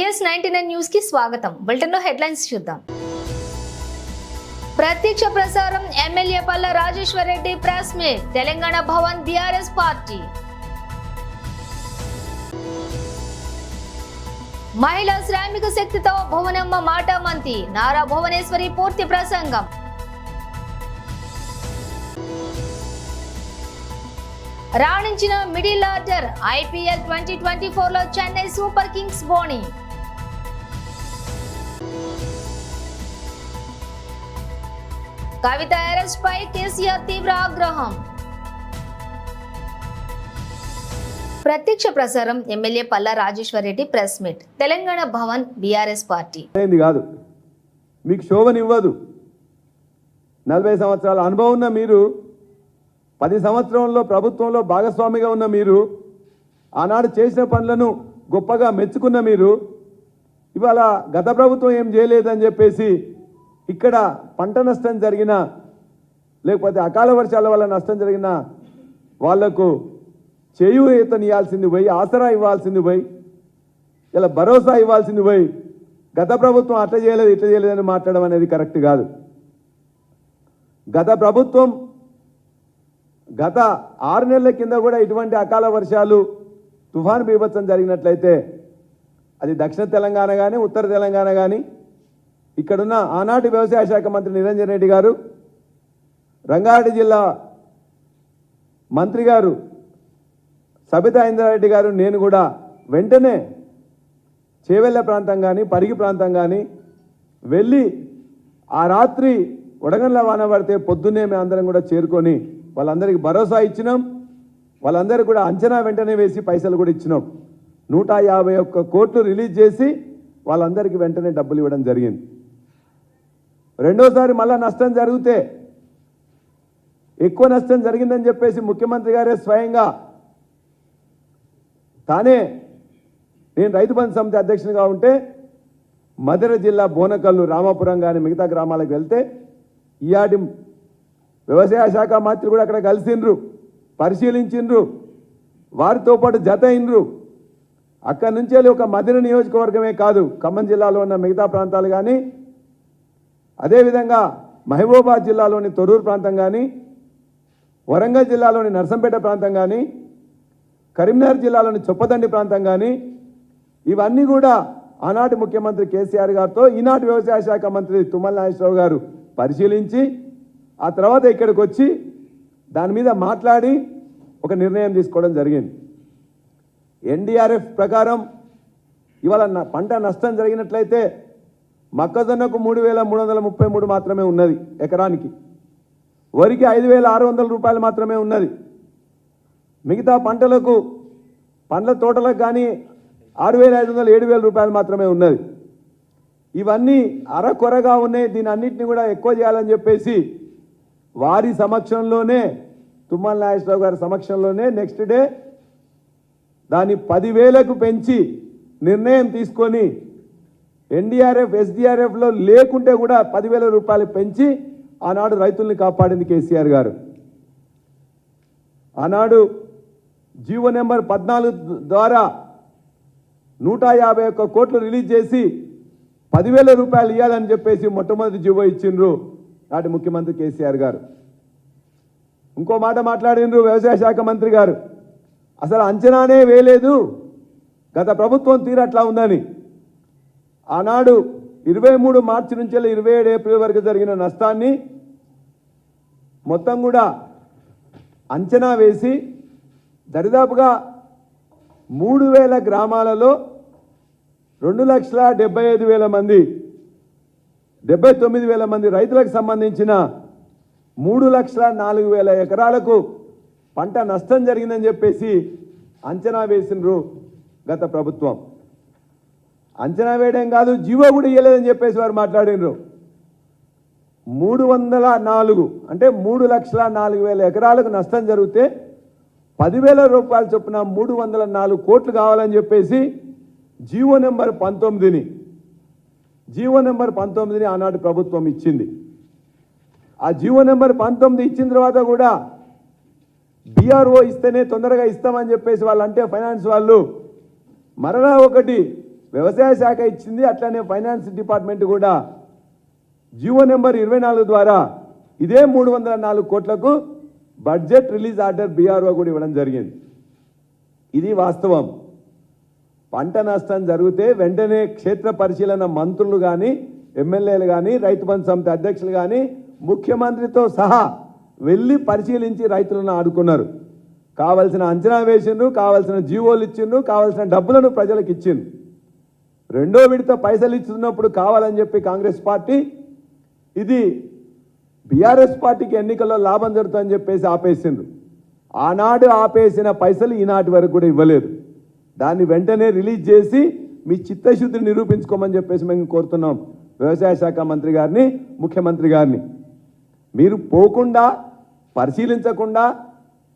BS99 news కి స్వాగతం. Bulletin లో హెడ్లైన్స్ చూద్దాం. ప్రత్యక్ష ప్రసారం MLA Palla Rajeshwar Reddy press meet Telangana Bhavan BRS party. మహిళా శ్రామిక శక్తితో భువనమ్మ మాటామంతి నారా భువనేశ్వరి పూర్తి ప్రసంగం. రాణించిన మిడిల్ ఆర్డర్ IPL 2024 లో చెన్నై సూపర్ కింగ్స్ బోణి. కవిత అరెస్ట్ పై కేసీఆర్ తీవ్ర ఆగ్రహం. ప్రత్యక్ష ప్రసారం MLA Palla Rajeshwar Reddy press meet Telangana Bhavan BRS party. కాదు మీకు శోభనివ్వదు. 40 సంవత్సరాల అనుభవం ఉన్న మీరు, 10 సంవత్సరంలో ప్రభుత్వంలో భాగస్వామిగా ఉన్న మీరు, ఆనాడు చేసిన పనులను గొప్పగా మెచ్చుకున్న మీరు, ఇవాళ గత ప్రభుత్వం ఏం చేయలేదని చెప్పేసి ఇక్కడ పంట నష్టం జరిగిన లేకపోతే అకాల వర్షాల వల్ల నష్టం జరిగిన వాళ్లకు చేయూతనియాల్సింది పోయి, ఆసరా ఇవ్వాల్సింది పోయి, ఇలా భరోసా ఇవ్వాల్సింది పోయి గత ప్రభుత్వం అట్లా చేయలేదు ఇట్లా చేయలేదని మాట్లాడడం అనేది కరెక్ట్ కాదు. గత ప్రభుత్వం గత 6 నెలల కింద కూడా ఇటువంటి అకాల వర్షాలు, తుఫాను బీభత్సం జరిగినట్లయితే అది దక్షిణ తెలంగాణ కానీ ఉత్తర తెలంగాణ కానీ ఇక్కడున్న ఆనాటి వ్యవసాయ శాఖ మంత్రి నిరంజన్ రెడ్డి గారు, రంగారెడ్డి జిల్లా మంత్రి గారు సబితా ఇంద్రారెడ్డి గారు, నేను కూడా వెంటనే చేవెళ్ళ ప్రాంతం కానీ పరిగి ప్రాంతం కానీ వెళ్ళి ఆ రాత్రి వడగండ్ల వాన పడితే పొద్దున్నే మేము అందరం కూడా చేరుకొని వాళ్ళందరికీ భరోసా ఇచ్చినాం. వాళ్ళందరికీ కూడా అంచనా వెంటనే వేసి పైసలు కూడా ఇచ్చినాం. 151 కోట్లు రిలీజ్ చేసి వాళ్ళందరికీ వెంటనే డబ్బులు ఇవ్వడం జరిగింది. రెండోసారి మళ్ళా నష్టం జరిగితే, ఎక్కువ నష్టం జరిగిందని చెప్పేసి ముఖ్యమంత్రి గారే స్వయంగా తానే, నేను రైతు బంధు సమితి అధ్యక్షునిగా ఉంటే మధుర జిల్లా బోనకల్లు, రామాపురం కానీ మిగతా గ్రామాలకు వెళ్తే ఈయాటి వ్యవసాయ శాఖ మంత్రి కూడా అక్కడ కలిసిండ్రు, పరిశీలించిండ్రు, వారితో పాటు జత అయినరు. అక్కడి నుంచి వెళ్ళి ఒక మధుర నియోజకవర్గమే కాదు, ఖమ్మం జిల్లాలో ఉన్న మిగతా ప్రాంతాలు కానీ, అదేవిధంగా మహబూబాబాద్ జిల్లాలోని తొర్రూరు ప్రాంతం కానీ, వరంగల్ జిల్లాలోని నర్సంపేట ప్రాంతం కానీ, కరీంనగర్ జిల్లాలోని చొప్పదండి ప్రాంతం కానీ, ఇవన్నీ కూడా ఆనాటి ముఖ్యమంత్రి కేసీఆర్ గారితో ఈనాటి వ్యవసాయ శాఖ మంత్రి తుమ్మల నాగేశ్వరరావు గారు పరిశీలించి ఆ తర్వాత ఇక్కడికి వచ్చి దాని మీద మాట్లాడి ఒక నిర్ణయం తీసుకోవడం జరిగింది. NDRF ప్రకారం ఇవాళ పంట నష్టం జరిగినట్లయితే మొక్కజొన్నకు 3,333 మాత్రమే ఉన్నది ఎకరానికి, వరికి 5,600 రూపాయలు మాత్రమే ఉన్నది. మిగతా పంటలకు, పండ్ల తోటలకు కానీ 6,500 7,000 రూపాయలు మాత్రమే ఉన్నది. ఇవన్నీ అరకొరగా ఉన్నాయి. దీని అన్నింటినీ కూడా ఎక్కువ చేయాలని చెప్పేసి వారి సమక్షంలోనే, తుమ్మల నాగేశ్వరరావు గారి సమక్షంలోనే నెక్స్ట్ డే దాన్ని 10,000కు పెంచి నిర్ణయం తీసుకొని NDRF SDRFలో లేకుంటే కూడా 10,000 రూపాయలు పెంచి ఆనాడు రైతుల్ని కాపాడింది కేసీఆర్ గారు. ఆనాడు జీవో నెంబర్ 14 ద్వారా 151 కోట్లు రిలీజ్ చేసి 10,000 రూపాయలు ఇవ్వాలని చెప్పేసి మొట్టమొదటి జీవో ఇచ్చిండ్రు నాటి ముఖ్యమంత్రి కేసీఆర్ గారు. ఇంకో మాట మాట్లాడిండ్రు వ్యవసాయ శాఖ మంత్రి గారు, అసలు అంచనానే వేయలేదు గత ప్రభుత్వం తీరు అట్లా ఉందని. ఆనాడు 23 మార్చి నుంచి 27 ఏప్రిల్ వరకు జరిగిన నష్టాన్ని మొత్తం కూడా అంచనా వేసి దరిదాపుగా 3,000 గ్రామాలలో 2,75,000 మంది, 79,000 మంది రైతులకు సంబంధించిన 3,04,000 ఎకరాలకు పంట నష్టం జరిగిందని చెప్పేసి అంచనా వేసినారు గత ప్రభుత్వం. అంచనా వేయడం కాదు, జీవో కూడా ఇవ్వలేదని చెప్పేసి వారు మాట్లాడినరు. 304 అంటే 3,04,000 ఎకరాలకు నష్టం జరిగితే 10,000 రూపాయలు చొప్పున 304 కోట్లు కావాలని చెప్పేసి జీవో నెంబర్ 19ని ఆనాటి ప్రభుత్వం ఇచ్చింది. ఆ జీవో నెంబర్ 19 ఇచ్చిన తర్వాత కూడా BRO ఇస్తేనే తొందరగా ఇస్తామని చెప్పేసి వాళ్ళు అంటే ఫైనాన్స్ వాళ్ళు మరలా ఒకటి వ్యవసాయ శాఖ ఇచ్చింది, అట్లానే ఫైనాన్స్ డిపార్ట్మెంట్ కూడా జీవో నెంబర్ 24 ద్వారా ఇదే 304 కోట్లకు బడ్జెట్ రిలీజ్ ఆర్డర్ బీఆర్ఓ కూడా ఇవ్వడం జరిగింది. ఇది వాస్తవం. పంట నష్టం జరిగితే వెంటనే క్షేత్ర పరిశీలన మంత్రులు కానీ, ఎమ్మెల్యేలు కానీ, రైతు బంధు సమితి అధ్యక్షులు కానీ ముఖ్యమంత్రితో సహా వెళ్ళి పరిశీలించి రైతులను ఆడుకున్నారు. కావలసిన అంచనా వేసిండ్రు, కావలసిన జీవోలు ఇచ్చిండ్రు, కావలసిన డబ్బులను ప్రజలకు ఇచ్చిండ్రు. రెండో విడత పైసలు ఇస్తున్నప్పుడు కావాలని చెప్పి కాంగ్రెస్ పార్టీ ఇది బీఆర్ఎస్ పార్టీకి ఎన్నికల్లో లాభం జరుగుతుందని చెప్పేసి ఆపేసిండ్రు. ఆనాడు ఆపేసిన పైసలు ఈనాటి వరకు కూడా ఇవ్వలేదు. దాన్ని వెంటనే రిలీజ్ చేసి మీ చిత్తశుద్ధిని నిరూపించుకోమని చెప్పేసి మేము కోరుతున్నాం వ్యవసాయ శాఖ మంత్రి గారిని, ముఖ్యమంత్రి గారిని. మీరు పోకుండా, పరిశీలించకుండా,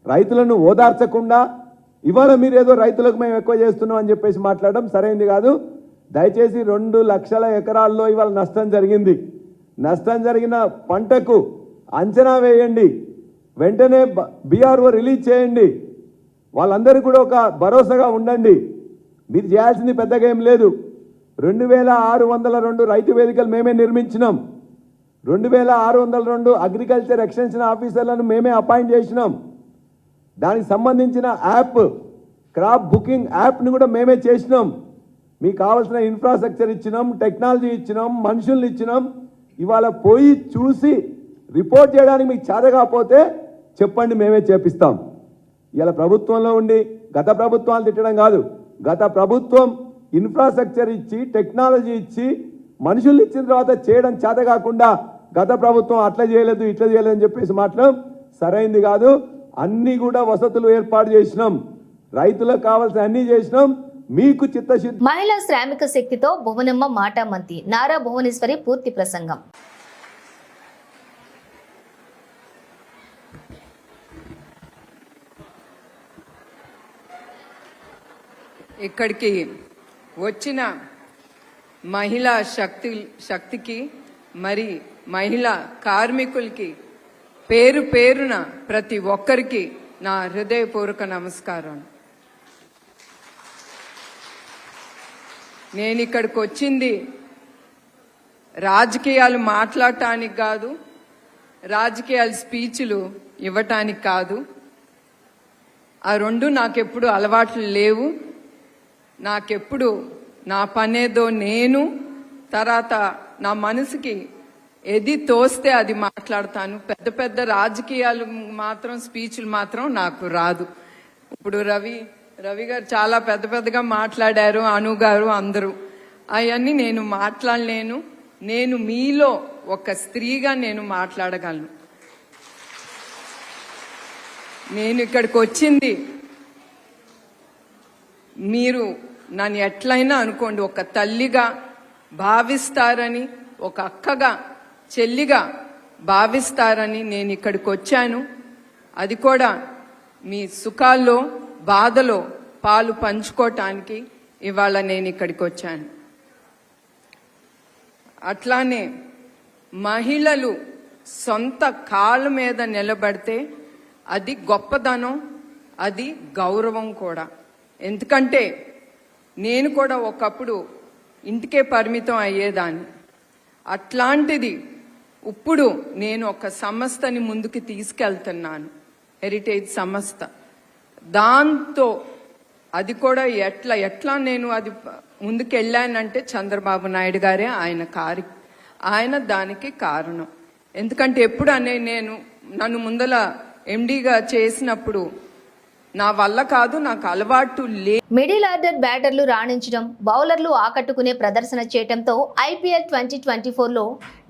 రైతులను ఓదార్చకుండా ఇవాళ మీరు ఏదో రైతులకు మేము ఎక్కువ చేస్తున్నాం అని చెప్పేసి మాట్లాడడం సరైనది కాదు. దయచేసి 2 లక్షల ఎకరాల్లో ఇవాళ నష్టం జరిగింది. నష్టం జరిగిన పంటకు అంచనా వేయండి, వెంటనే బీఆర్ఓ రిలీజ్ చేయండి. వాళ్ళందరూ కూడా ఒక భరోసాగా ఉండండి. మీరు చేయాల్సింది పెద్దగా ఏం లేదు. 2602 రైతు వేదికలు మేమే నిర్మించినాం. 2602 అగ్రికల్చర్ ఎక్స్టెన్షన్ ఆఫీసర్లను మేమే అపాయింట్ చేసినాం. దానికి సంబంధించిన యాప్, క్రాప్ బుకింగ్ యాప్ని కూడా మేమే చేసినాం. మీకు కావాల్సిన ఇన్ఫ్రాస్ట్రక్చర్ ఇచ్చినాం, టెక్నాలజీ ఇచ్చినాం, మనుషుల్ని ఇచ్చినాం. ఇవాళ పోయి చూసి రిపోర్ట్ చేయడానికి మీకు చేత కాకపోతే చెప్పండి, మేమే చేపిస్తాం. ఇలా ప్రభుత్వంలో ఉండి గత ప్రభుత్వాలు తిట్టడం కాదు. గత ప్రభుత్వం ఇన్ఫ్రాస్ట్రక్చర్ ఇచ్చి, టెక్నాలజీ ఇచ్చి, మనుషుల్ని ఇచ్చిన తర్వాత చేయడం చేత కాకుండా గత ప్రభుత్వం అట్లా చేయలేదు, ఇట్లా చేయలేదు అని చెప్పేసి మాట్లాడడం సరైంది కాదు. అన్నీ కూడా వసతులు ఏర్పాటు చేసినాం, రైతులకు కావాల్సిన అన్నీ చేసినాం. మీకు చిత్తశుద్ధి. మహిళా శ్రామిక శక్తితో భువనమ్మ మాటామంతి, నారా భువనేశ్వరి పూర్తి ప్రసంగం. ఇక్కడికి వచ్చిన మహిళా శక్తికి మరి మహిళా కార్మికులకి పేరు పేరున ప్రతి ఒక్కరికి నా హృదయపూర్వక నమస్కారం. నేను ఇక్కడికి వచ్చింది రాజకీయాలు మాట్లాడటానికి కాదు, రాజకీయాల స్పీచ్లు ఇవ్వటానికి కాదు. ఆ రెండు నాకెప్పుడు అలవాట్లు లేవు. నాకెప్పుడు నా పనేదో నేను, తర్వాత నా మనసుకి ఏది తోస్తే అది మాట్లాడతాను. పెద్ద పెద్ద రాజకీయాలు మాత్రం, స్పీచ్లు మాత్రం నాకు రాదు. ఇప్పుడు రవి గారు చాలా పెద్ద పెద్దగా మాట్లాడారు, అను గారు అందరూ. అవన్నీ నేను మాట్లాడలేను. నేను మీలో ఒక స్త్రీగా నేను మాట్లాడగలను. నేను ఇక్కడికి వచ్చింది, మీరు నన్ను ఎట్లయినా అనుకోండి, ఒక తల్లిగా భావిస్తారని, ఒక అక్కగా, చెల్లిగా భావిస్తారని నేను ఇక్కడికి వచ్చాను. అది కూడా మీ సుఖాల్లో, బాధలో పాలు పంచుకోవటానికి ఇవాళ నేను ఇక్కడికి వచ్చాను. అట్లానే మహిళలు సొంత కాళ్ళ మీద నిలబడితే అది గొప్పదనం, అది గౌరవం కూడా. ఎందుకంటే నేను కూడా ఒకప్పుడు ఇంటికే పరిమితం అయ్యేదాన్ని. అట్లాంటిది ఇప్పుడు నేను ఒక సంస్థని ముందుకు తీసుకెళ్తున్నాను, హెరిటేజ్ సంస్థ. దాంతో అది కూడా ఎట్లా నేను అది ముందుకెళ్ళానంటే చంద్రబాబు నాయుడు గారే ఆయన దానికి కారణం. ఎందుకంటే ఎప్పుడు నన్ను ముందల ఎండీగా చేసినప్పుడు నా వల్ల కాదు, నాకు అలవాటు మిడిల్ ఆర్డర్ బ్యాటర్లు రాణించడం, బౌలర్లు ఆకట్టుకునే ప్రదర్శన చేయడంతో IPL 2024లో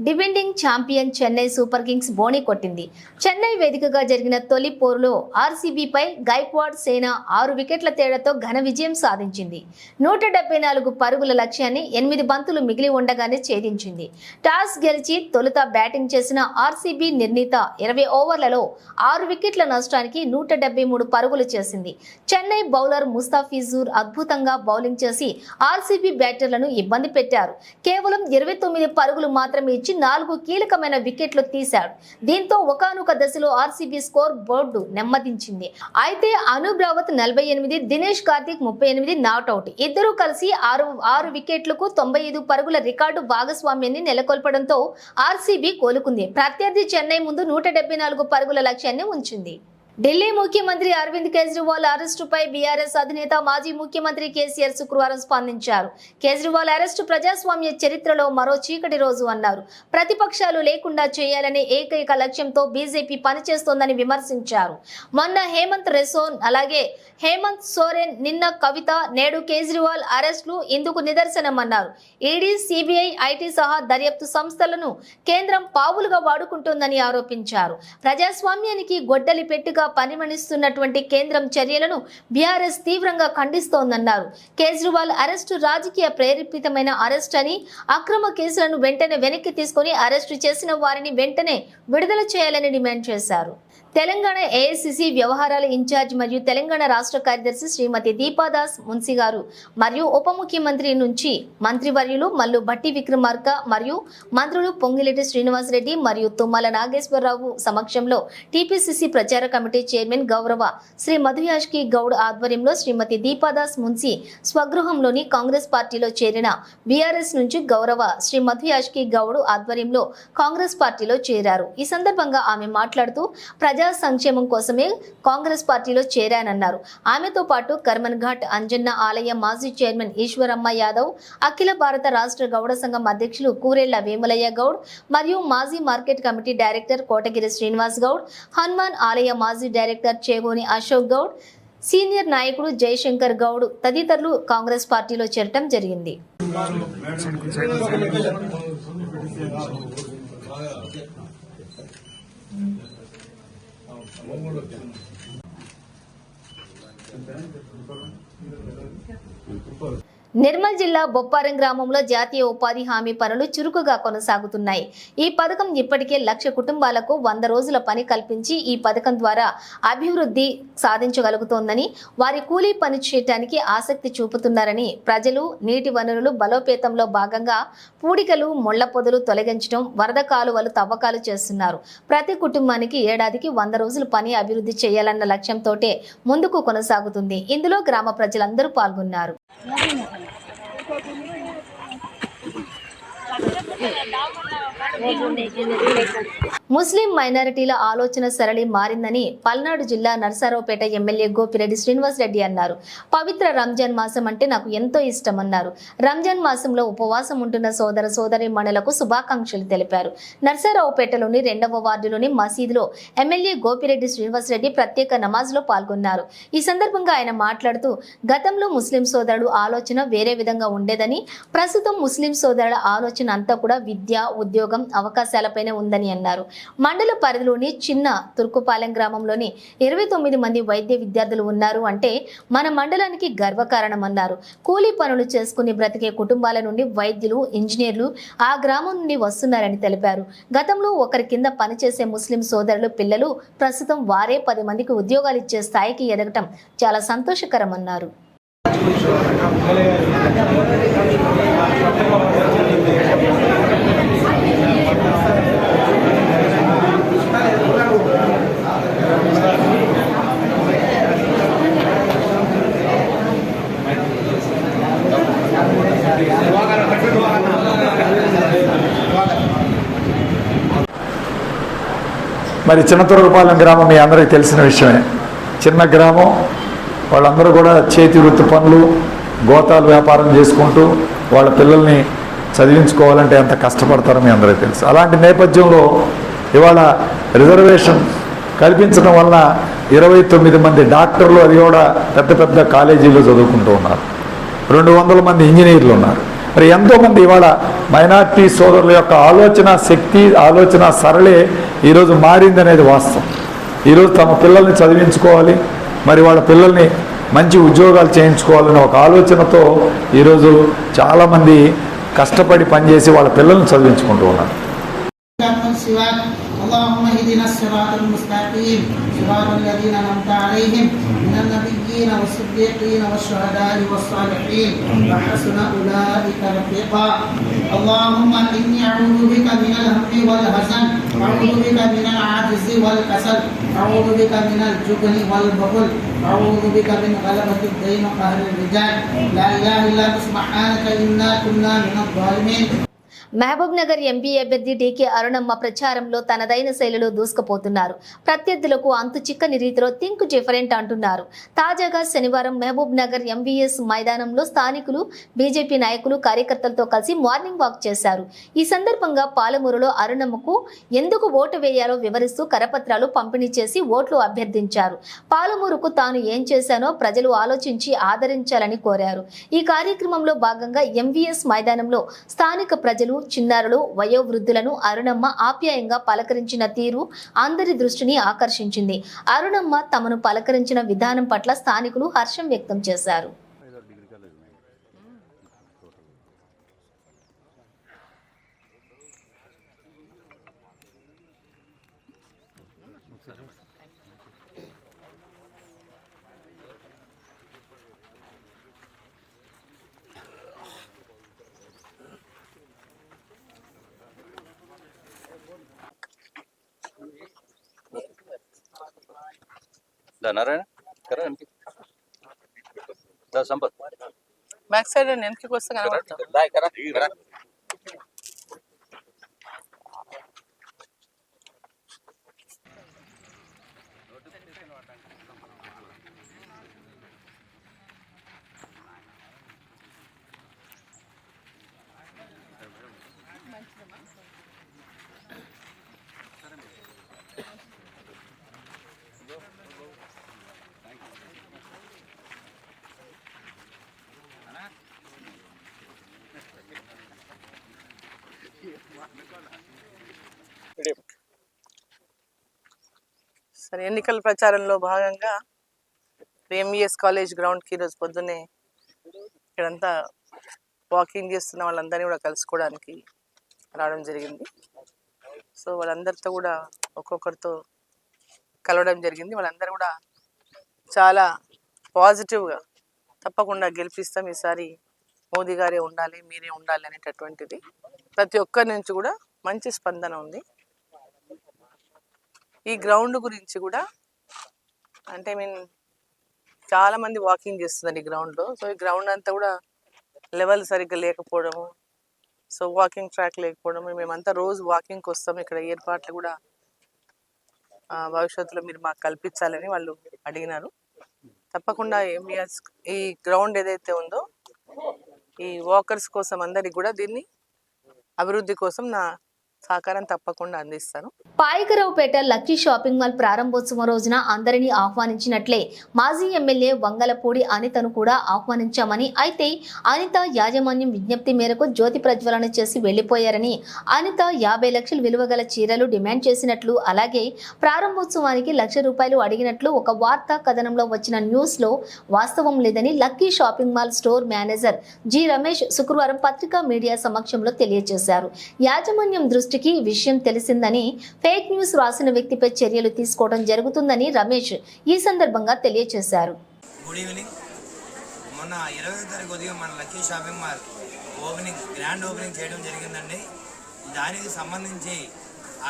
defending champion Chennai Super Kings బోణి కొట్టింది. చెన్నై వేదికగా జరిగిన తొలి పోరులో RCBపై గైక్వాడ్ సేన 6 వికెట్ల తేడాతో ఘన విజయం సాధించింది. 174 పరుగుల లక్ష్యాన్ని 8 బంతులు మిగిలి ఉండగానే ఛేదించింది. టాస్ గెలిచి తొలుత బ్యాటింగ్ చేసిన RCB నిర్ణీత 20 ఓవర్లలో 6 వికెట్ల నష్టానికి 173 పరుగులు చేసింది. చెన్నై బౌలర్ ముస్తాఫిజుర్ అద్భుతంగా బౌలింగ్ చేసి ఆర్సీబీ బ్యాటర్లను ఇబ్బంది పెట్టారు. కేవలం 29 పరుగులు మాత్రమే ఇచ్చి 4 కీలకమైన వికెట్లు తీశాడు. దీంతో ఒకానొక దశలో ఆర్సీబీ స్కోర్ బోర్డు నెమ్మదించింది. అయితే అనూప్ రావత్ 48, దినేష్ కార్తిక్ 38 నాట్అవుట్. ఇద్దరూ కలిసి 6 వికెట్లకు 95 పరుగుల రికార్డు భాగస్వామ్యాన్ని నెలకొల్పడంతో ఆర్సీబీ కోలుకుంది. ప్రత్యర్థి చెన్నై ముందు 174 పరుగుల లక్ష్యాన్ని ఉంచింది. ఢిల్లీ ముఖ్యమంత్రి అరవింద్ కేజ్రీవాల్ అరెస్టుపై బీఆర్ఎస్ అధినేత మాజీ ముఖ్యమంత్రి కేసీఆర్ శుక్రవారం స్పందించారు. కేజ్రీవాల్ అరెస్టు ప్రజాస్వామ్య చరిత్రలో మరో చీకటి రోజు అన్నారు. ప్రతిపక్షాలు లేకుండా చేయాలనే ఏకైక లక్ష్యంతో బీజేపీ పనిచేస్తోందని విమర్శించారు. మొన్న హేమంత్ సోరెన్, నిన్న కవిత, నేడు కేజ్రీవాల్ అరెస్టులు ఇందుకు నిదర్శనమన్నారు. ఈడీ, సిబిఐ, ఐటీ సహా దర్యాప్తు సంస్థలను కేంద్రం పావులుగా వాడుకుంటోందని ఆరోపించారు. ప్రజాస్వామ్యానికి గొడ్డలి పెట్టుగా పరిగణిస్తున్నటువంటి కేంద్రం చర్యలను బీఆర్ఎస్ తీవ్రంగా ఖండిస్తోందన్నారు. కేజ్రీవాల్ అరెస్టు రాజకీయ ప్రేరేపితమైన అరెస్ట్ అని, అక్రమ కేసులను వెంటనే వెనక్కి తీసుకుని అరెస్టు చేసిన వారిని వెంటనే విడుదల చేయాలని డిమాండ్ చేశారు. తెలంగాణ ఏఐసిసి వ్యవహారాల ఇన్ఛార్జ్ మరియు తెలంగాణ రాష్ట్ర కార్యదర్శి శ్రీమతి దీపాదాస్ మున్సి గారు మరియు ఉప ముఖ్యమంత్రి నుంచి మంత్రివర్యులు మల్లు భట్టి విక్రమార్క మరియు మంత్రులు పొంగిరెడ్డి శ్రీనివాసరెడ్డి మరియు తుమ్మల నాగేశ్వరరావు సమక్షంలో టీపీసీసీ ప్రచార కమిటీ చైర్మన్ గౌరవ శ్రీ మధుయాష్కి గౌడ్ ఆధ్వర్యంలో శ్రీమతి దీపాదాస్ మున్సి స్వగృహంలోని కాంగ్రెస్ పార్టీలో చేరిన బీఆర్ఎస్ నుంచి గౌరవ శ్రీ మధుయాష్కి గౌడ్ ఆధ్వర్యంలో కాంగ్రెస్ పార్టీలో చేరారు. ఈ సందర్భంగా ఆమె మాట్లాడుతూ ప్రజా సంక్షేమం కోసమే కాంగ్రెస్ పార్టీలో చేరానన్నారు. ఆమెతో పాటు కర్మన్ ఘాట్ అంజన్న ఆలయ మాజీ చైర్మన్ ఈశ్వరమ్మ యాదవ్, అఖిల భారత రాష్ట్ర గౌడ సంఘం అధ్యక్షులు కూరెళ్ల వేములయ్య గౌడ్ మరియు మాజీ market committee director Kotagiri Srinivas Goud, Hanuman ఆలయ మాజీ డైరెక్టర్ చేగోని అశోక్ గౌడ్, సీనియర్ నాయకుడు జయశంకర్ గౌడ్ తదితరులు కాంగ్రెస్ పార్టీలో చేరటం జరిగింది. నిర్మల్ జిల్లా బొప్పారం గ్రామంలో జాతీయ ఉపాధి హామీ పనులు చురుకుగా కొనసాగుతున్నాయి. ఈ పథకం ఇప్పటికే 1,00,000 కుటుంబాలకు 100 రోజుల పని కల్పించి ఈ పథకం ద్వారా అభివృద్ధి సాధించగలుగుతోందని, వారి కూలీ పని చేయడానికి ఆసక్తి చూపుతున్నారని, ప్రజలు నీటి వనరులు బలోపేతంలో భాగంగా పూడికలు, ముళ్ల పొదలు తొలగించడం, వరద కాలువలు తవ్వకాలు చేస్తున్నారు. ప్రతి కుటుంబానికి ఏడాదికి 100 రోజుల పని అభివృద్ధి చేయాలన్న లక్ష్యంతోటే ముందుకు కొనసాగుతుంది. ఇందులో గ్రామ ప్రజలందరూ పాల్గొన్నారు. ముస్లిం మైనారిటీల ఆలోచన సరళి మారిందని పల్నాడు జిల్లా నర్సారావుపేట ఎమ్మెల్యే గోపిరెడ్డి శ్రీనివాసరెడ్డి అన్నారు. పవిత్ర రంజాన్ మాసం అంటే నాకు ఎంతో ఇష్టమన్నారు. రంజాన్ మాసంలో ఉపవాసం ఉంటున్న సోదర సోదరీమణులకు శుభాకాంక్షలు తెలిపారు. నర్సారావుపేటలోని 2వ వార్డులోని మసీదులో ఎమ్మెల్యే గోపిరెడ్డి శ్రీనివాసరెడ్డి ప్రత్యేక నమాజ్లో పాల్గొన్నారు. ఈ సందర్భంగా ఆయన మాట్లాడుతూ, గతంలో ముస్లిం సోదరుడు ఆలోచన వేరే విధంగా ఉండేదని, ప్రస్తుతం ముస్లిం సోదరుల ఆలోచన అంతా కూడా విద్య, ఉద్యోగం, అవకాశాలపైనే ఉందని అన్నారు. మండల పరిధిలోని చిన్న తుర్కుపాలెం గ్రామంలోని 29 మంది వైద్య విద్యార్థులు ఉన్నారు అంటే మన మండలానికి గర్వకారణమన్నారు. కూలీ పనులు చేసుకుని బ్రతికే కుటుంబాల నుండి వైద్యులు, ఇంజనీర్లు ఆ గ్రామం నుండి వస్తున్నారని తెలిపారు. గతంలో ఒకరి కింద పనిచేసే ముస్లిం సోదరులు పిల్లలు ప్రస్తుతం వారే 10 మందికి ఉద్యోగాలు ఇచ్చే స్థాయికి ఎదగటం చాలా సంతోషకరమన్నారు. మరి చిన్న తుర్కుపాలెం గ్రామం మీ అందరికీ తెలిసిన విషయమే. చిన్న గ్రామం, వాళ్ళందరూ కూడా చేతి వృత్తి పనులు, గోతాలు వ్యాపారం చేసుకుంటూ వాళ్ళ పిల్లల్ని చదివించుకోవాలంటే ఎంత కష్టపడతారో మీ అందరికీ తెలుసు. అలాంటి నేపథ్యంలో ఇవాళ రిజర్వేషన్ కల్పించడం వల్ల 29 మంది డాక్టర్లు, అది కూడా పెద్ద పెద్ద కాలేజీలో చదువుకుంటూ ఉన్నారు. 200 మంది ఇంజనీర్లు ఉన్నారు. మరి ఎంతోమంది ఇవాళ మైనార్టీ సోదరుల యొక్క ఆలోచన శక్తి, ఆలోచన సరళే ఈరోజు మారిందనేది వాస్తవం. ఈరోజు తమ పిల్లల్ని చదివించుకోవాలి, మరి వాళ్ళ పిల్లల్ని మంచి ఉద్యోగాలు చేయించుకోవాలనే ఒక ఆలోచనతో ఈరోజు చాలామంది కష్టపడి పనిచేసి వాళ్ళ పిల్లల్ని చదివించుకుంటూ ఉన్నారు. siratal mustaqim siratal ladzina an'amta 'alaihim minan nabiyyin was-siddiqin wash-shuhada'i was-salihin wa hasuna ulaika rafiqa. Allahumma inni a'udzu bika minal hammi wal hazan a'udzu bika minal 'ajzi wal kasal a'udzu bika minal jubni wal bukhul a'udzu bika min ghalabati ad-dayn wa qahri ar-rijal la ilaha illa anta subhanaka inna kunna minadh dhalimin. Mahbubnagar MP అభ్యర్థి DK Arunamma ప్రచారంలో తనదైన శైలిలో దూసుకుపోతున్నారు. ప్రత్యర్థులకు అంతు చిక్కని రీతిలో think different అంటున్నారు. తాజాగా శనివారం Mahabub Nagar MVS మైదానంలో స్థానికులు బీజేపీ నాయకులు కార్యకర్తలతో కలిసి మార్నింగ్ వాక్ చేశారు. ఈ సందర్భంగా పాలమూరులో అరుణమ్మకు ఎందుకు ఓటు వేయాలో వివరిస్తూ కరపత్రాలు పంపిణీ చేసి ఓట్లు అభ్యర్థించారు. పాలమూరుకు తాను ఏం చేశానో ప్రజలు ఆలోచించి ఆదరించాలని కోరారు. ఈ కార్యక్రమంలో భాగంగా ఎంవీఎస్ మైదానంలో స్థానిక ప్రజలు, చిన్నారులు, వయోవృద్ధులను అరుణమ్మ ఆప్యాయంగా పలకరించిన తీరు అందరి దృష్టిని ఆకర్షించింది. అరుణమ్మ తమను పలకరించిన విధానం పట్ల స్థానికులు హర్షం వ్యక్తం చేశారు. नारायण करा संपत బ్యాక్ సైడ్ వెనక్కి వస్తే కనబడతాం. సరే, ఎన్నికల ప్రచారంలో భాగంగా ఎంఈఎస్ కాలేజ్ గ్రౌండ్కి ఈరోజు పొద్దున్నే ఇక్కడంతా వాకింగ్ చేస్తున్న వాళ్ళందరినీ కూడా కలుసుకోవడానికి రావడం జరిగింది. సో వాళ్ళందరితో కూడా ఒక్కొక్కరితో కలవడం జరిగింది. వాళ్ళందరూ కూడా చాలా పాజిటివ్గా తప్పకుండా గెలిపిస్తాం, ఈసారి మోదీ గారే ఉండాలి, మీరే ఉండాలి అనేటటువంటిది ప్రతి ఒక్కరి నుంచి కూడా మంచి స్పందన ఉంది. ఈ గ్రౌండ్ గురించి కూడా అంటే చాలా మంది వాకింగ్ చేస్తున్నారు ఈ గ్రౌండ్లో. సో ఈ గ్రౌండ్ అంతా కూడా లెవెల్ సరిగ్గా లేకపోవడము, సో వాకింగ్ ట్రాక్ లేకపోవడము, మేమంతా రోజు వాకింగ్కి వస్తాం. ఇక్కడ ఏర్పాట్లు కూడా భవిష్యత్తులో మీరు మాకు కల్పించాలని వాళ్ళు అడిగినారు. తప్పకుండా ఈ గ్రౌండ్ ఏదైతే ఉందో ఈ వాకర్స్ కోసం అందరికి కూడా దీన్ని అభివృద్ధి కోసం నా సహకారం తప్పకుండా అందిస్తాను. పాయకరావుపేట లక్కీ షాపింగ్ మాల్ ప్రారంభోత్సవం రోజున అందరినీ ఆహ్వానించినట్లే మాజీ ఎమ్మెల్యే వంగలపూడి అనితను కూడా ఆహ్వానించామని, అయితే అనిత యాజమాన్యం విజ్ఞప్తి మేరకు జ్యోతి ప్రజ్వలన చేసి వెళ్లిపోయారని, అనిత 50 లక్షలు విలువ గల చీరలు డిమాండ్ చేసినట్లు, అలాగే ప్రారంభోత్సవానికి ₹1,00,000 అడిగినట్లు ఒక వార్తా కథనంలో వచ్చిన న్యూస్ లో వాస్తవం లేదని lucky shopping mall store manager G Ramesh శుక్రవారం పత్రికా మీడియా సమక్షంలో తెలియజేశారు. యాజమాన్యం దృష్టికి విషయం తెలిసిందని, ఫేక్ న్యూస్ రాసిన వ్యక్తిపై చర్యలు తీసుకోవడం జరుగుతుందని రమేష్ ఈ సందర్భంగా తెలియజేశారు. Good evening. మొన్న 20వ తారీఖు ఉదయం మన lucky shopping mall grand opening చేయడం జరిగిందండి. దానికి సంబంధించి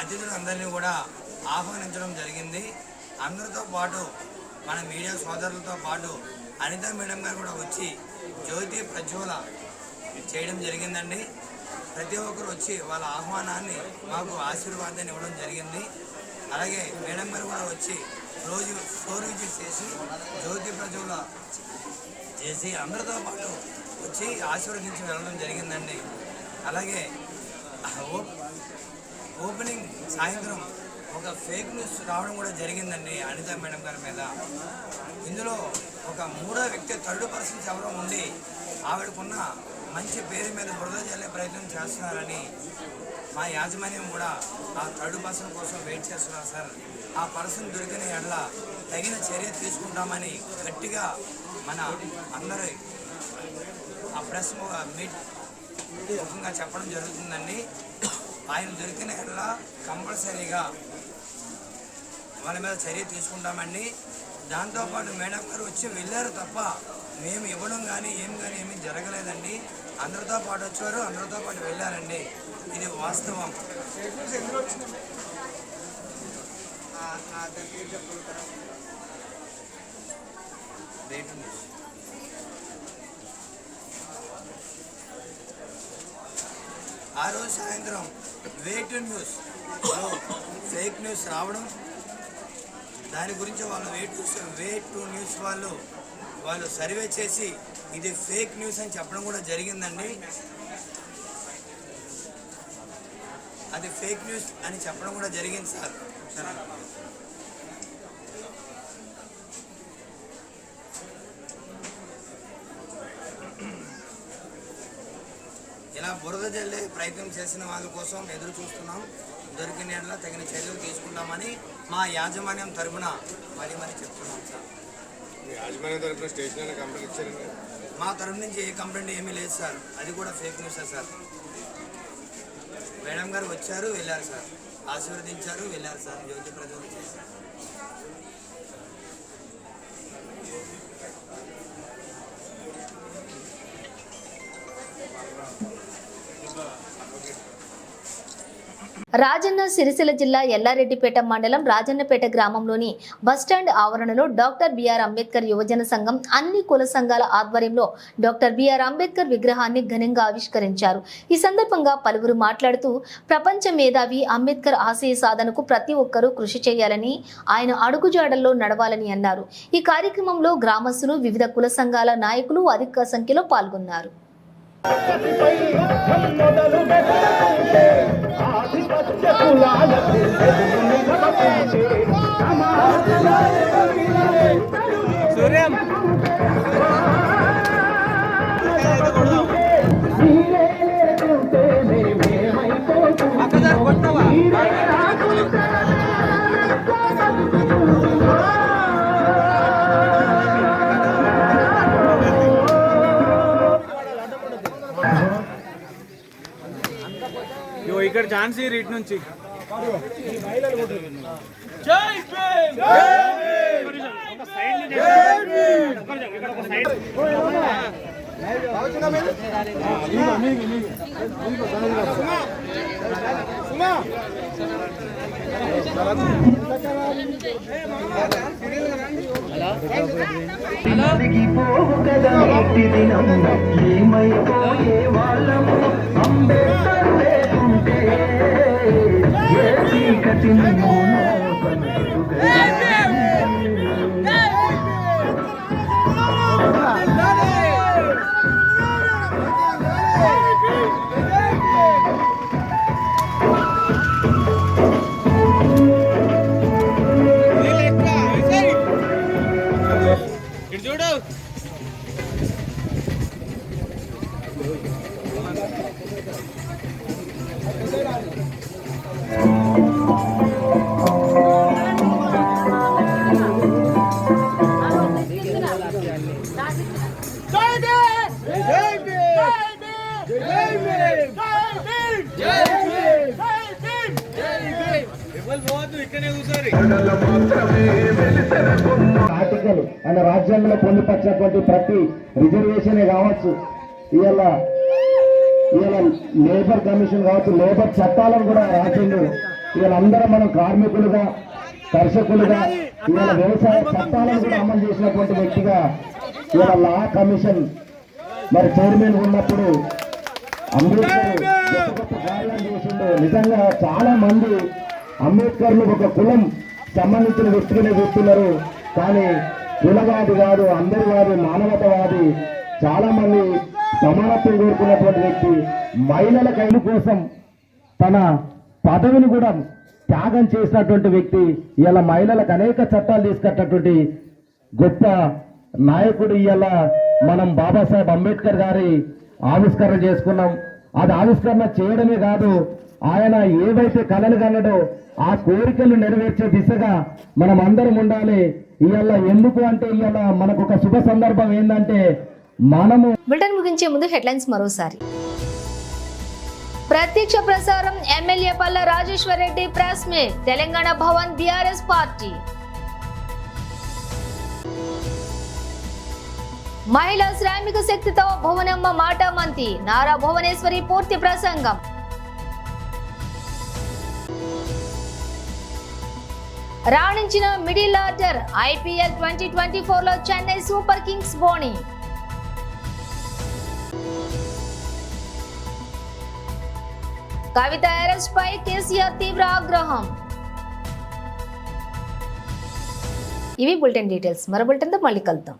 అతిథులందరినీ కూడా ఆహ్వానించడం జరిగింది. అందరితో పాటు మన మీడియా సోదరులతో పాటు అనిత మేడం గారు కూడా వచ్చి జ్యోతి ప్రజ్వల చేయడం జరిగిందండి. ప్రతి ఒక్కరు వచ్చి వాళ్ళ ఆహ్వానాన్ని మాకు ఆశీర్వాదాన్ని ఇవ్వడం జరిగింది. అలాగే మేడం గారు కూడా వచ్చి రోజు స్టోర్ విజిట్ చేసి జ్యోతి ప్రజ్వల చేసి అందరితో పాటు వచ్చి ఆశీర్వదించి వెళ్ళడం జరిగిందండి. అలాగే ఓపెనింగ్ సాయంత్రం ఒక ఫేక్ న్యూస్ రావడం కూడా జరిగిందండి అనిత మేడం గారి మీద. ఇందులో ఒక మూడో వ్యక్తి థర్డ్ పర్సన్స్ ఎవరో ఉండి ఆవిడకున్న మంచి పేరు మీద బురద జల్లే ప్రయత్నం చేస్తున్నారని మా యాజమాన్యం కూడా ఆ థర్డ్ పర్సన్ కోసం వెయిట్ చేస్తున్నారు సార్. ఆ పర్సన్ దొరికిన ఎడల తగిన చర్య తీసుకుంటామని గట్టిగా మన అందరి ఆ ప్రెస్ మీట్ ముఖ్యంగా చెప్పడం జరుగుతుందండి. ఆయన దొరికిన ఎడల కంపల్సరీగా వాళ్ళ మీద చర్య తీసుకుంటామండి. దాంతోపాటు మేడం గారు వచ్చి వెళ్ళారు తప్ప మేము ఇవ్వడం కానీ ఏమీ జరగలేదండి. అందరితో పాటు వచ్చారు, అందరితో పాటు వెళ్ళారండి. ఇది వాస్తవం. ఆ రోజు సాయంత్రం వే2 న్యూస్ ఫేక్ న్యూస్ రావడం, దాని గురించి వాళ్ళు వే2 న్యూస్ వాళ్ళు సర్వే చేసి ఇది ఫేక్ న్యూస్ అని చెప్పడం కూడా జరిగిందండి. అది ఫేక్ న్యూస్ అని చెప్పడం కూడా జరిగింది సార్. ఇలా బురద జల్లే ప్రయత్నం చేసిన వాళ్ళ కోసం ఎదురు చూస్తున్నాం. దొరికిన ఎడల తగిన చర్యలు తీసుకుంటామని మా యాజమాన్యం తరఫున మరి చెప్తున్నాం సార్. యాజమాన్యం తరఫున స్టేషన్ కంప్లైంట్ ఇచ్చారండి? మా తరఫు నుంచి ఏ కంప్లైంట్ ఏమీ లేదు సార్. అది కూడా ఫేక్ న్యూసే సార్. మేడం గారు వచ్చారు, వెళ్ళారు సార్, ఆశీర్వదించారు, వెళ్ళారు సార్, జ్యోతి ప్రజలు చేశారు. రాజన్న సిరిసిల్ల జిల్లా ఎల్లారెడ్డిపేట మండలం రాజన్నపేట గ్రామంలోని బస్టాండ్ ఆవరణలో డాక్టర్ బిఆర్ అంబేద్కర్ యువజన సంఘం అన్ని కుల సంఘాల ఆధ్వర్యంలో డాక్టర్ బిఆర్ అంబేద్కర్ విగ్రహాన్ని ఘనంగా ఆవిష్కరించారు. ఈ సందర్భంగా పలువురు మాట్లాడుతూ ప్రపంచ మేధావి అంబేద్కర్ ఆశయ సాధనకు ప్రతి ఒక్కరూ కృషి చేయాలని, ఆయన అడుగుజాడల్లో నడవాలని అన్నారు. ఈ కార్యక్రమంలో గ్రామస్తులు, వివిధ కుల సంఘాల నాయకులు అధిక సంఖ్యలో పాల్గొన్నారు. ఇక్కడ ఛాన్స్ రీట్ నుంచి ఆర్టికల్ ఆయన రాజ్యాంగంలో పొందుపరిచినటువంటి ప్రతి రిజర్వేషన్ కావచ్చు, ఇవాళ లేబర్ కమిషన్ కావచ్చు, లేబర్ చట్టాలను కూడా రాసిండు. ఇవాళ అందరం మనం కార్మికులుగా, కర్షకులుగా, ఇవాళ వ్యవసాయ చట్టాలను కూడా అమలు చేసినటువంటి వ్యక్తిగా ఇవాళ లా కమిషన్ మరి చైర్మన్ ఉన్నప్పుడు అంబేద్కర్ గొప్ప గొప్ప కార్యాలు చేసిండు. నిజంగా చాలా మంది అంబేద్కర్లు ఒక కులం సంబంధించిన వ్యక్తిగానే చూస్తున్నారు, కానీ కులవాది కాదు, అందరి వాది, మానవతవాది, చాలా మంది సమానత్వం కోరుకున్నటువంటి వ్యక్తి. మహిళల కైలు కోసం తన పదవిని కూడా త్యాగం చేసినటువంటి వ్యక్తి. ఇవాళ మహిళలకు అనేక చట్టాలు తీసుకొచ్చినటువంటి గొప్ప నాయకుడు. ఇవాళ మనం బాబాసాహెబ్ అంబేద్కర్ గారి ఆవిష్కరణ చేసుకున్నాం. అది ఆవిష్కరణ చేయడమే కాదు, ఆయన ఏవైతే కలలు కన్నాడో ఆ కోరికలు నెరవేర్చే దిశగా మనం అందరం ఉండాలి. ఇవాళ ఎందుకు అంటే ఇవాళ మనకు ఒక శుభ సందర్భం ఏంటంటే మనము. బులెటిన్ ముగించే ముందు హెడ్లైన్స్ మరోసారి. ప్రత్యక్ష ప్రసారం MLA Palla Rajeshwar Reddy press meet Telangana Bhavan BRS party. మహిళా శ్రామిక శక్తితో భువనమ్మ మాటామంతి నారా భువనేశ్వరి పూర్తి ప్రసంగం. రాణించిన మిడిల్ ఆర్డర్ ఐపీఎల్ 2024లో చెన్నై సూపర్ కింగ్స్ బోణి. కవిత అరెస్ట్ పై కేసీఆర్ తీవ్ర ఆగ్రహం. ఇవి బులెటిన్ డీటెయిల్స్. మరో బులెటిన్తో మళ్ళీ కలుద్దాం.